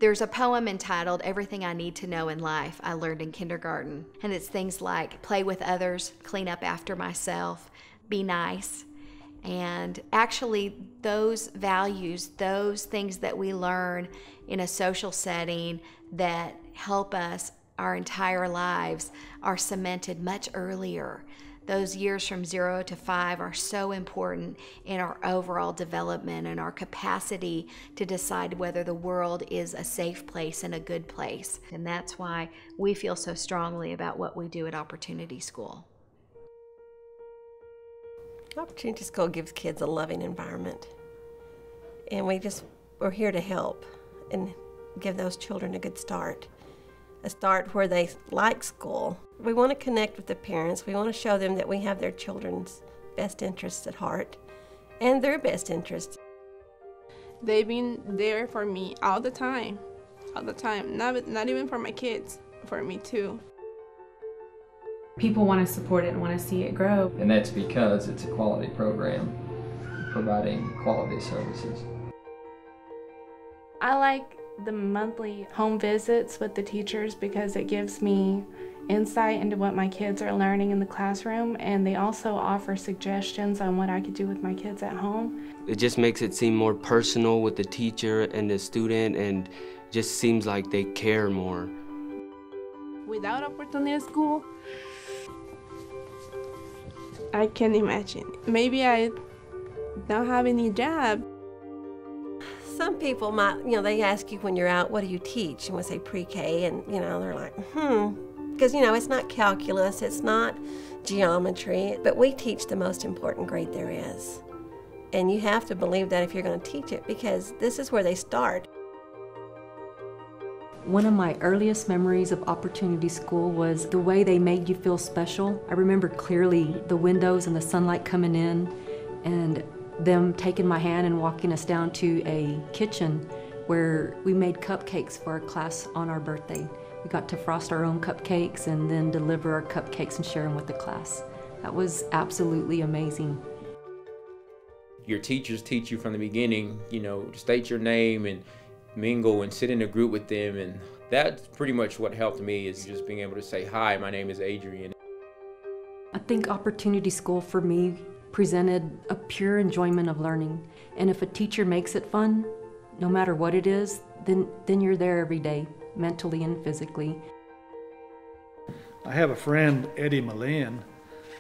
There's a poem entitled Everything I Need to Know in Life I Learned in Kindergarten. And it's things like play with others, clean up after myself, be nice. And actually those values, those things that we learn in a social setting that help us our entire lives are cemented much earlier. Those years from 0 to 5 are so important in our overall development and our capacity to decide whether the world is a safe place and a good place. And that's why we feel so strongly about what we do at Opportunity School. Opportunity School gives kids a loving environment. And we're here to help and give those children a good start. A start where they like school. We want to connect with the parents. We want to show them that we have their children's best interests at heart and their best interests. They've been there for me all the time. Not even for my kids, for me too. People want to support it and want to see it grow. And that's because it's a quality program providing quality services. I like the monthly home visits with the teachers because it gives me insight into what my kids are learning in the classroom, and they also offer suggestions on what I could do with my kids at home. It just makes it seem more personal with the teacher and the student, and just seems like they care more. Without Opportunity School, I can't imagine. Maybe I don't have any job. Some people might, they ask you when you're out, what do you teach? And we say pre-K, and, they're like, Because, it's not calculus, it's not geometry, but we teach the most important grade there is. And you have to believe that if you're going to teach it, because this is where they start. One of my earliest memories of Opportunity School was the way they made you feel special. I remember clearly the windows and the sunlight coming in, and them taking my hand and walking us down to a kitchen where we made cupcakes for our class on our birthday. We got to frost our own cupcakes and then deliver our cupcakes and share them with the class. That was absolutely amazing. Your teachers teach you from the beginning, to state your name and mingle and sit in a group with them, and that's pretty much what helped me, is just being able to say, hi, my name is Adrian. I think Opportunity School for me presented a pure enjoyment of learning. And if a teacher makes it fun, no matter what it is, then you're there every day, mentally and physically. I have a friend, Eddie Malin,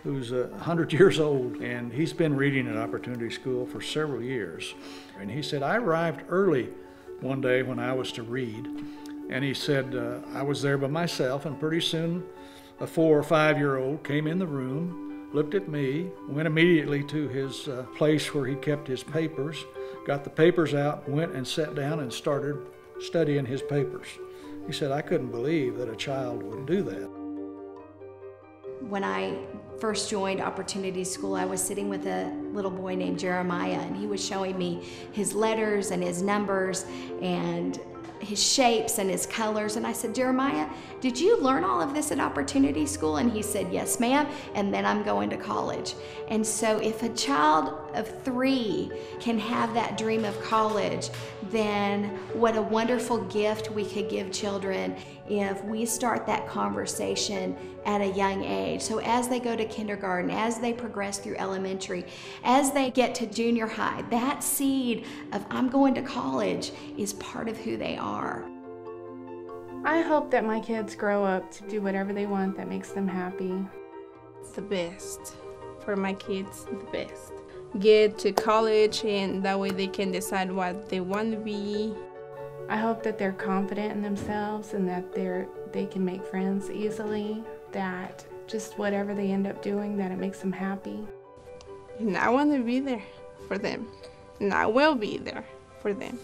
who's 100 years old, and he's been reading at Opportunity School for several years. And he said, I arrived early one day when I was to read, and he said, I was there by myself, and pretty soon a 4 or 5-year-old came in the room, looked at me, went immediately to his place where he kept his papers, got the papers out, went and sat down and started studying his papers. He said, I couldn't believe that a child would do that. When I first joined Opportunity School, I was sitting with a little boy named Jeremiah, and he was showing me his letters and his numbers and his shapes and his colors. And I said, Jeremiah, did you learn all of this at Opportunity School? And he said, yes, ma'am, and then I'm going to college. And so if a child of 3 can have that dream of college, then what a wonderful gift we could give children if we start that conversation at a young age. So as they go to kindergarten, as they progress through elementary, as they get to junior high, that seed of I'm going to college is part of who they are. I hope that my kids grow up to do whatever they want that makes them happy. It's the best for my kids, the best. Get to college, and that way they can decide what they want to be. I hope that they're confident in themselves and that they can make friends easily, that just whatever they end up doing, that it makes them happy. And I want to be there for them, and I will be there for them.